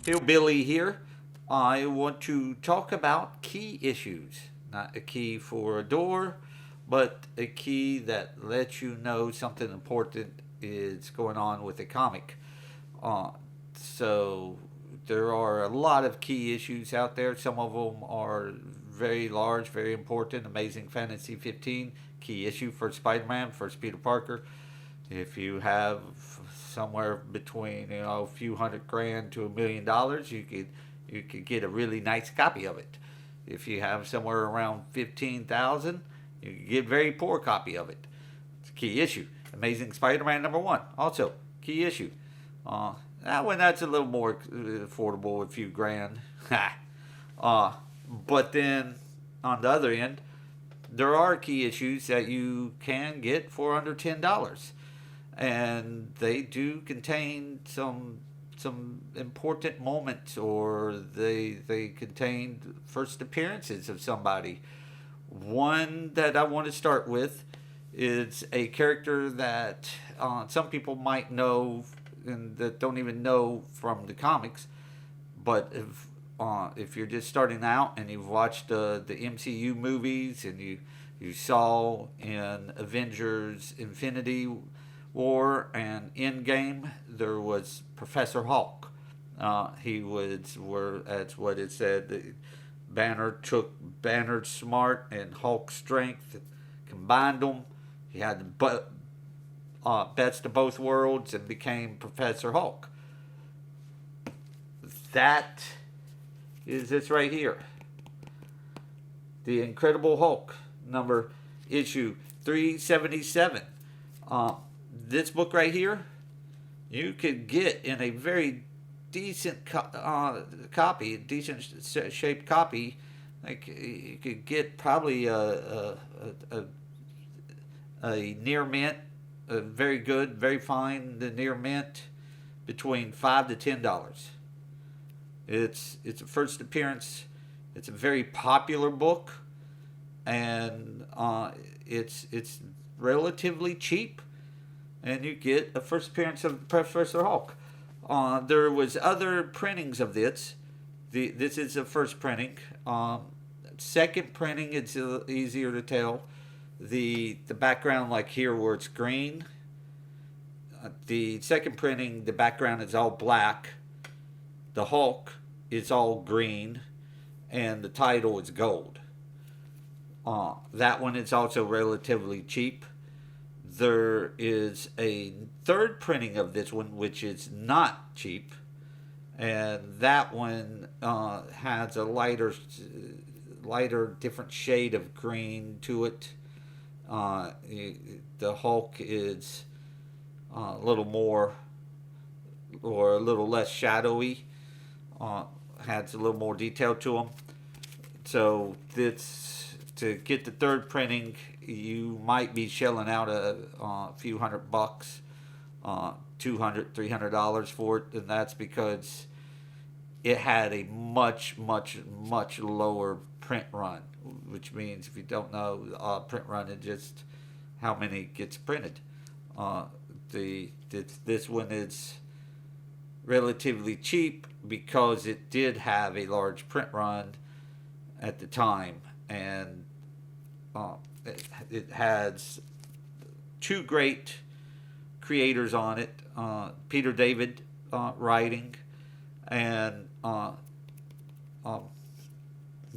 Hillbilly here. I want to talk about key issues. Not a key for a door, but a key that lets you know something important is going on with a comic. Uh, so there are a lot of key issues out there. Some of them are very large, very important. Amazing Fantasy 15, key issue for Spider Man, first Peter Parker. If you have somewhere between a few hundred grand to $1 million, you could get a really nice copy of it. If you have somewhere around 15,000, you can get a very poor copy of it. It's a key issue. Amazing Spider-Man #1, also key issue. Uh, that's a little more affordable, a few grand. uh, but then on the other end, there are key issues that you can get for under $10, and they do contain some important moments, or they contain first appearances of somebody. One that I want to start with is a character that some people might know and that don't even know from the comics. But if you're just starting out and you've watched the MCU movies, and you saw in Avengers Infinity War and Endgame, there was Professor Hulk. He was, where that's what it said. Banner took Banner's smart and Hulk's strength, combined them. He had the best of both worlds and became Professor Hulk. That is this right here. The Incredible Hulk, issue 377. This book right here, you could get in a very decent copy, decent shaped copy. Like, you could get probably a near mint, a very good, very fine, the near mint, between $5 to $10. It's a first appearance. It's a very popular book, and it's relatively cheap, and you get a first appearance of Professor Hulk. There was other printings of this. This is the first printing. Second printing, it's easier to tell. The background, like here where it's green. The second printing, the background is all black. The Hulk is all green, and the title is gold. That one is also relatively cheap. There is a third printing of this one, which is not cheap, and that one has a lighter, different shade of green to it. The Hulk is a little more, or a little less shadowy. Has a little more detail to them. So this, to get the third printing, you might be shelling out a few $100, $200, $300 for it, and that's because it had a much, much, much lower print run. Which means, if you don't know, print run is just how many gets printed. This one is relatively cheap because it did have a large print run at the time, and it has two great creators on it, Peter David writing, and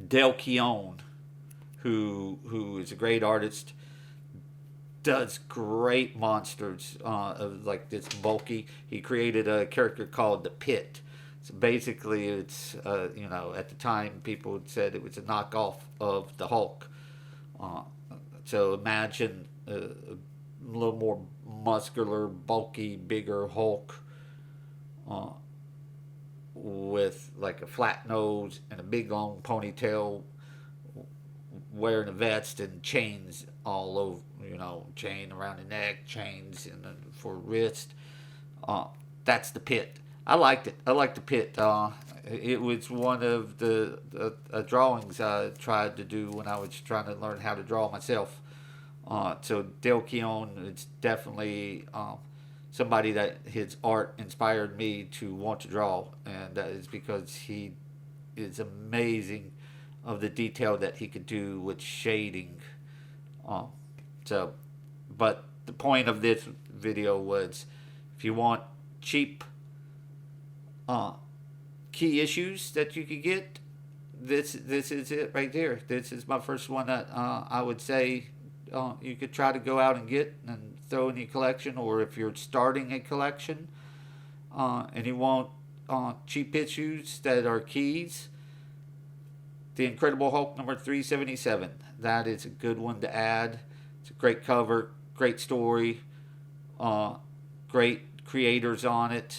Dale Keown, who is a great artist, does great monsters of like this bulky. He created a character called the Pit. So basically, it's at the time people said it was a knockoff of the Hulk. So imagine a little more muscular, bulky, bigger Hulk with like a flat nose and a big long ponytail, wearing a vest and chains all over, chain around the neck, chains for wrist. That's the Pit. I liked it. I liked the Pit. It was one of the drawings I tried to do when I was trying to learn how to draw myself. So Dale Keown is definitely somebody that his art inspired me to want to draw, and that is because he is amazing of the detail that he could do with shading. Um, so, but the point of this video was, if you want cheap uh, key issues that you could get, this is it right there. This is my first one that I would say you could try to go out and get and throw in your collection, or if you're starting a collection and you want cheap issues that are keys, The Incredible Hulk number 377. That is a good one to add. It's a great cover, great story, great creators on it,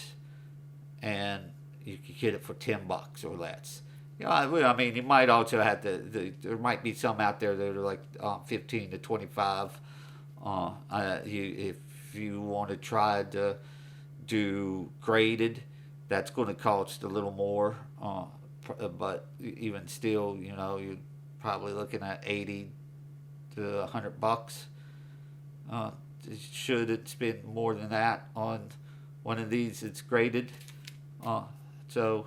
and you can get it for $10 or less. I mean, you might also have there might be some out there that are like 15 to 25. If you want to try to do graded, that's going to cost a little more. But even still, you're probably looking at 80 to $100. Should spend more than that on one of these? It's graded. So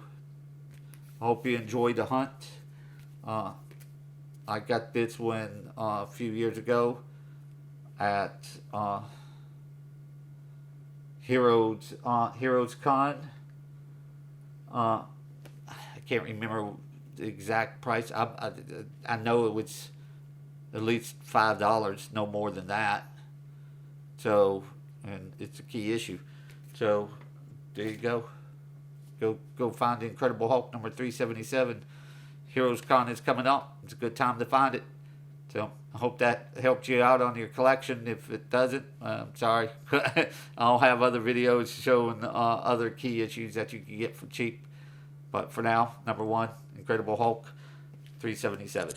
I hope you enjoyed the hunt. I got this one a few years ago at Heroes Con. I can't remember the exact price. I know it was at least $5, no more than that. So, and it's a key issue. So, there you go. Go find The Incredible Hulk number 377. Heroes Con is coming up. It's a good time to find it. So I hope that helped you out on your collection. If it doesn't, I'm sorry. I'll have other videos showing other key issues that you can get for cheap. But for now, number one, Incredible Hulk 377.